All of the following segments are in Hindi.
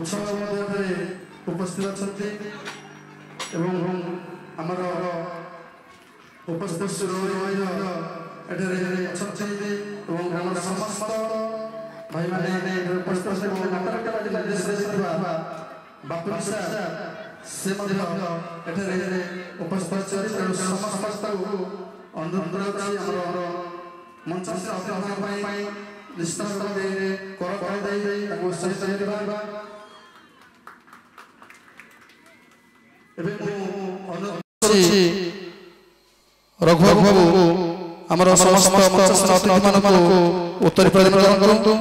उत्सव उपस्थित अच्छा आमर उपस्थित ग्राम समस्त भाई मैंने बापू से उपस्थित समस्त अनुरोध मंच से निश्चित रघु बाबू आमर समस्त मंच उत्तर प्रदान करंतु।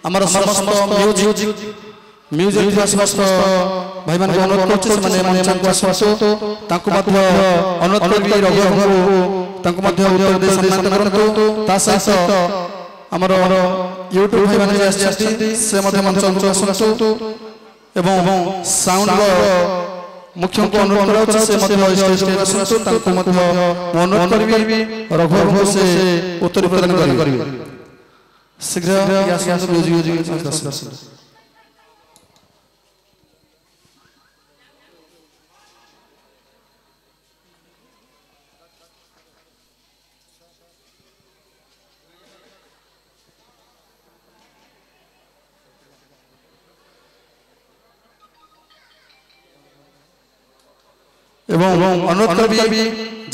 आमर समस्त म्यूजिक समस्त भाई मान अनुरोध करछे माने अनुरोध करी रघु उत्तर दे सम्मान करंतु। ता सहित आमर यूट्यूब भाई मान से मंच आसतु एवं साउंड मुख्य को अनुरोध कर रघु से उत्तर प्रदान करेंगे शीघ्र एवं अनुरोध करी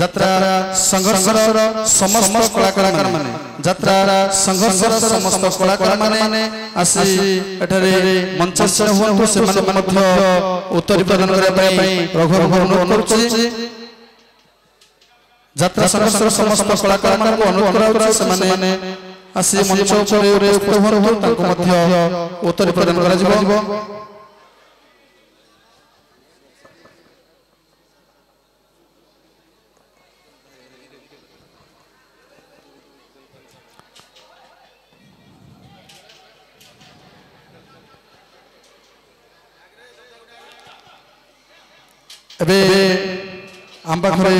यात्रा संघर्ष समस्त कलाकार माने यात्रा संघर्ष समस्त कलाकार माने आसी एठारे मंच से होंतु से मध्य उत्तर प्रदान करबा रघु अनुरोध करछि। यात्रा संघर्ष समस्त कलाकार मान को अनुरोध करा से माने आसी मंच ऊपर उपस्थित होंतु ताको मध्य उत्तर प्रदान करा जिवो। एबे आम पाखे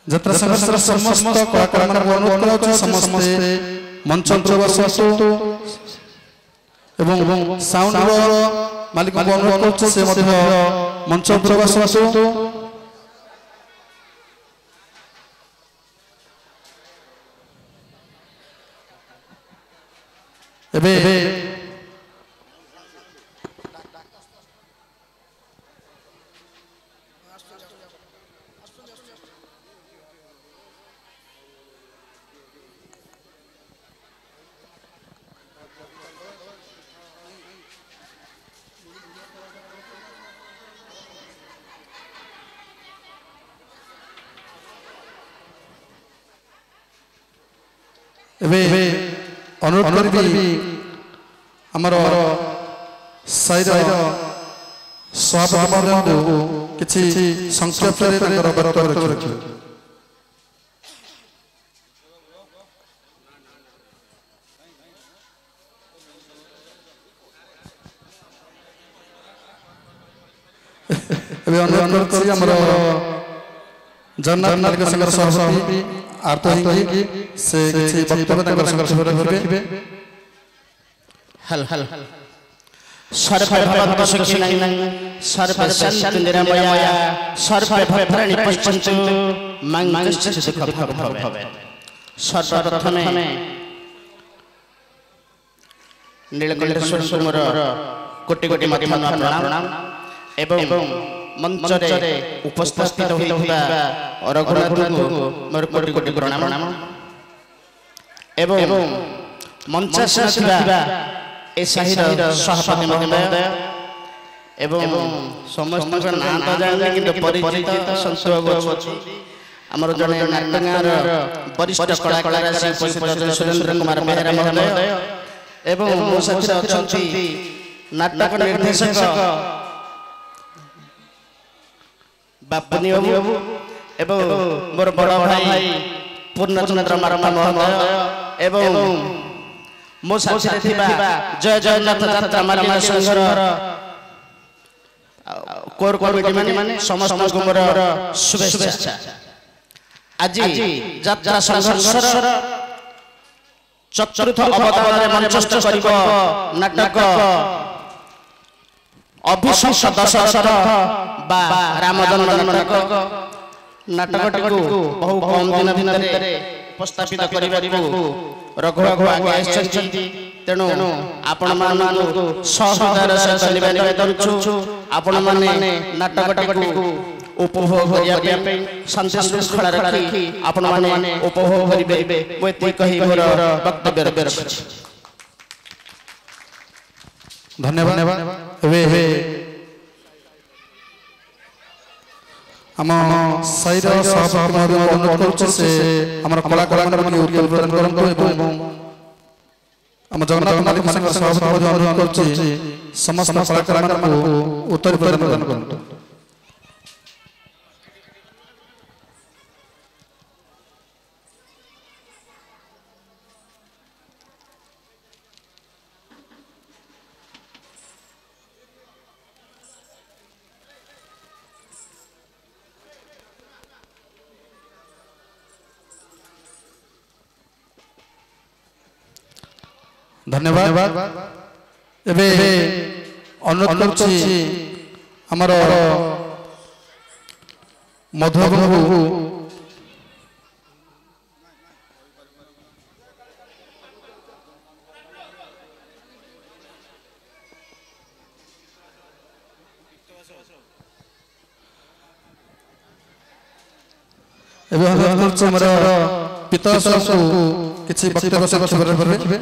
यात्रा संघर्ष समस्त कलाकार मान अनुरोध कर समस्ते मंच बसतु एवं साउंड मालिक को अनुरोध कर से मंच बसतु। एबे अनुरोध करी आमर साइर सभापति किछि संक्षेप वक्तव्य रखिए। ଏବେ ଅନୁରୋଧ କରୁଛି ଆମର ଜଗନ୍ନାଥ ନାଟକ ସଂଘର ସଭାପତି ଆର୍ତ ହେଇକି ସେ କିଛି ବକ୍ତବ୍ୟ ତାଙ୍କର ସଂଘର୍ଷ ରଖିବେ। ହଲ ହଲ सर्वे भवन्तु सुखिनः सर्वे सन्तु निरामयाः सर्वे भद्राणि पश्यन्तु मा कश्चित् दुःखं भवेत्। सर्वप्रथमे नीलकण्ठेश्वर मोर कोटि कोटि प्रणाम एवं मंचरे उपस्थित होइଥିବା रघुनाथଙ୍କୁ मोर कोटि कोटि प्रणाम एवं मंचासीन ଥିବା ए साहिर सभापति महोदय एवं समस्त नाम तो जानले किंतु परिचित संसद आमर जने नाटगार वरिष्ठ कलाकार उपस्थित सुरेंद्र कुमार बेहेरा महोदय एवं मो साथी अछंती नाटक निर्देशक बापनी बाबू एवं मोर बड़ भाई पूर्णचंद्र मारमा महोदय एवं मो साथी थिबा जय जगन्नाथ यात्रा मालिका संघर कोर कमिटी माने समस्त को मोर शुभेच्छा। आज यात्रा संघर्षर चतुर्थ अवतार मंचस्थ करिबो नाटक अभिषेक दशरथ बा रामदंडन नाटक बहु कम दिन भितरे उपस्थापित करिबारिबो रघुराघु आगे आछंती तेणु आपण मानकु सहृदयर सहित निवेदन करूछु आपण माने नाटकटिकु उपभोग करिया पे शांति शृंखला रखी आपण माने उपभोग करिबे मोते कहि मोर वक्तव्य रखछि। धन्यवाद। एबे हम साइर सभापति महोदय अनुरोध करूछु से हमर कलाकार माने उत्तर प्रदान करंतु एवं हम जगन्नाथ नाटक संघ सभापति महोदय अनुरोध करूछु समस्त कलाकार माने उत्तर प्रदान करंतु। धन्यवाद। एबे अनुरोध करूछि हमर मधुबाबू एबे अनुरोध करूछि हमर पिताश्री को किछि वक्तव्य रखिबे।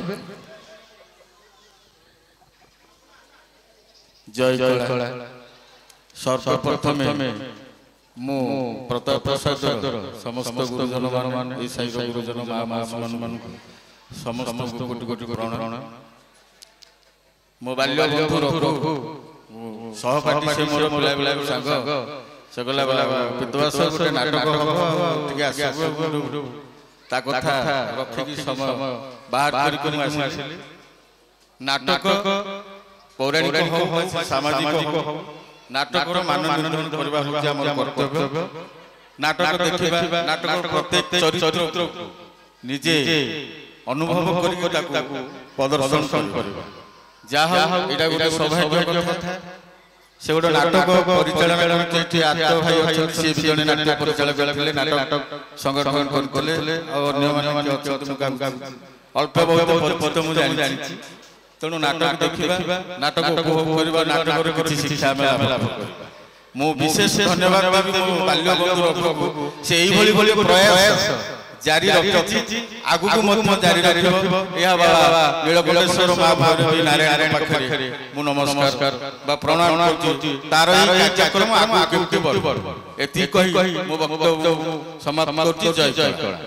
जय कला सर्वप्रथमे मु प्रताप प्रसाद समस्त गुरुजन मान ए साई गुरुजन मा मान समस्त कोटि कोटि प्रणाम। मो बाल्य बंधु रघु सहपाठी से मोर बुला संग से गला विद्वास गोटे नाटक हम टिके आसबो ता कथा रखि समय बाहर करि मु आसिली। नाटक पौराणिक हो सामाजिक हो नाटक मान निर्धारण करबा होछि हमर कर्तव्य। नाटक देखिबा नाटक प्रत्येक चरित्र निजे अनुभव करि ताकू प्रदर्शन करबा जाहा एटा गोटे सौभाग्य कथा। से गोटे नाटक परिचालन करते आत्म भाई अछि से भी जने नाटक परिचालक करले नाटक संगठन करले और अन्य माने अछि अल्प बहुत परिचित मु जानि तेणु नाटक देखिबा नाटक उपभोग करबा नाटक किछि शिक्षा लाभ करबा। मु विशेष धन्यवाद देबी मो बाल्य बंधु रघु से एई भली प्रयास जारी रखछि आगु को मत जारी रखिबो। या बाबा नीलकंठेश्वर मा भैरवी नारायण पाखरे मु नमस्कार बा प्रणाम करछि तार ही कार्यक्रम आगु के बढ़ एति कहि मो वक्तव्य समाप्त करछि। जय कला।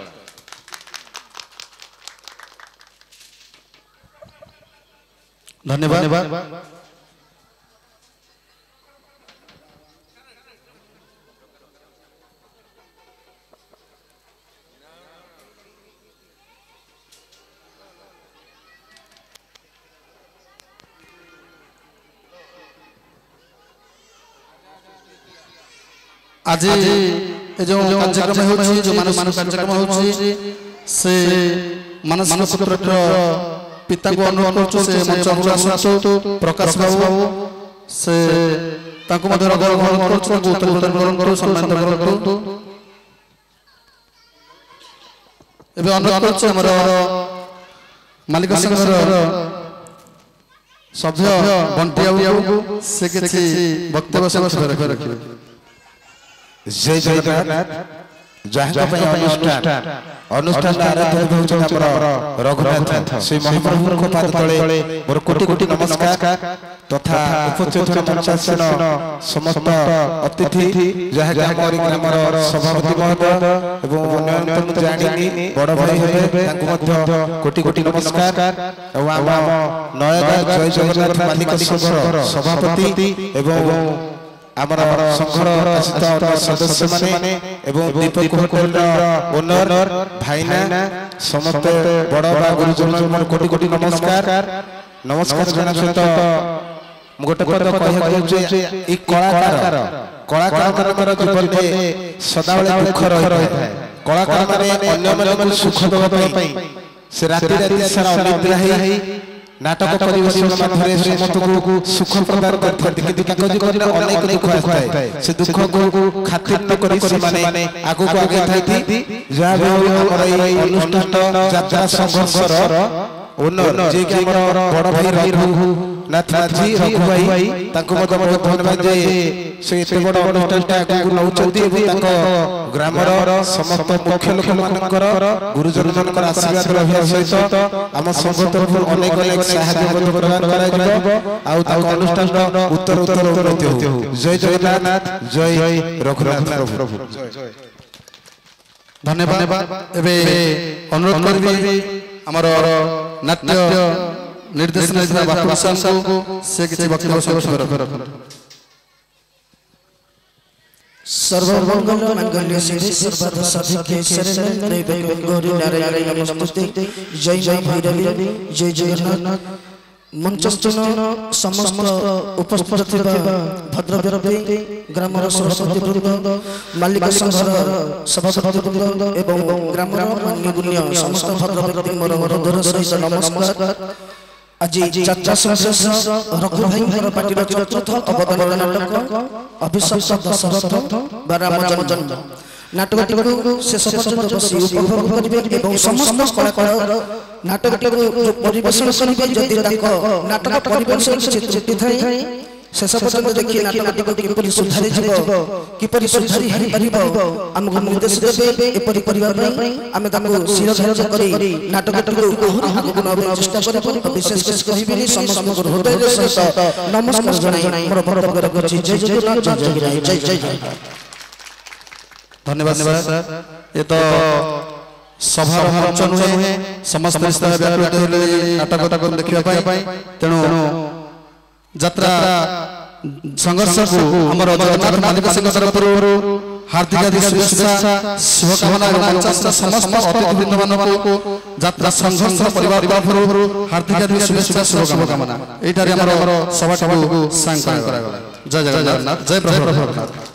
धन्यवाद। आज ए जो कार्यक्रम होछि जो मानसिक कार्यक्रम होछि से मानसिक पुत्र पिता को अनुरोध करछु से मंच आसु प्रकाश बाबू से ताको मध्य ग्रहण करछु उत्तर ग्रहण करू सम्मान ग्रहण करू एबे अनुरोध करछु हमर मालिक संघर सभ्य बंटी बाबू से किछि वक्तव्य सब रखिबे। जय जगन्नाथ जहाँ अनुष्ठान आराध्य होउछ हमर रघुनाथ श्री महाप्रभु को पाद तले मोर कोटि कोटि नमस्कार तथा उपस्थित मंचासन समस्त अतिथि जहाँ हमर ग्रामर सभापति महोदय एवं अन्यतम जानी बड़ भाई हेबे तांको मध्य कोटि कोटि नमस्कार एवं आम नयदा जय जगन्नाथ मालिक संघर सभापति एवं आमर संघर आसित सदस्य माने एवं दीपक होटल ओनर भाईना समस्त बड़ बा गुरुजन मन कोटि कोटि नमस्कार नमस्कार जना सहित गोटे पद कहय जे ई कलाकार मानकर जीवन में सदाबेले दुख रही है। कलाकार माने अन्य मन सुख देबा पई से राति राति सारा अनिद्रा हेई नाटक परिवेशन माध्यम समस्त को सुख प्रदान करते किंतु ताको जीवन में अनेक दुख आए से दुख को खातिर न करी से माने आगु को आगे थाई जहाँ भी हमर এই अनुष्ठान যাত্রা সংঘর্ষর ओनर जे कि हमर बड़ भाई रघुनाथ जी रघु भाई ताको मत धन्यवाद जे से एते बड़ अनुष्ठान आगु नउचंती एवं ताको ग्रामर समस्त मुख्य लोक मानकर गुरुजन मानकर आशीर्वाद रहिया सहित आम संघ तरफ अनेक अनेक सहायता प्रदान कराइबो आ ताको अनुष्ठान उत्तर उन्नति हो। जय जगन्नाथ जय रघुनाथ प्रभु धन्यवाद। एबे अनुरोध करबी हमर नाट्य निर्देशन बापू को से किछि वक्तव्य सब सर्वमंगल मंगल्य शिवे सर्वदा साधिके शरण्ये त्र्यंबके गौरी नारायणी नमोस्तुते। जय जय भैरवी जय जगन्नाथ मंचस्थन समस्त उपस्थित थिबा भद्रव्यक्ति ग्रामर सरस्वती वृंद मालिक संघर सभापति वृंद एवं ग्रामर मान्यगुण्य समस्त भद्रव्यक्ति मोर हृदय सहित नमस्कार। आज यात्रा संदेश रघु भाई पार्टी चतुर्थ अवदान नाटक अभिषेक दशरथ राम जन्म नाटकटी शेष पर्यंत बसी उपभोग करेंगे और समस्त कलाकार नाटकटी परिवेशन करेंगे। जदि नाटक परिवेशन त्रुटि थाए शेष पर्यंत देखिए नाटकटी किपरि सुधारी जीवो किपरि सुधारी हेरि परिबो हमको निर्देश देबे एपरि परिवार नै आमे ताको शिरोधार्य करी नाटकटी को आगु नबे चेष्टा करबो। विशेष कर कहिबेनी समस्त हृदय सहित नमस्कार जणाई मोर वक्तव्य रखछि। जय जगन्नाथ जय जय धन्यवाद सर। ये तो सभा मंच नुहे समस्त व्यापृत नाटक देखा तेणु यात्रा संघर्ष को हमर जगन्नाथ मालिक सिंह तरफ हार्दिक शुभेच्छा शुभकामना समस्त अतिथिवृंद मानक यात्रा संघर्ष परिवार तरफ हार्दिक शुभेच्छा शुभकामना। एटारे हमर सभा को सांग करा। जय जगन्नाथ जय प्रभु।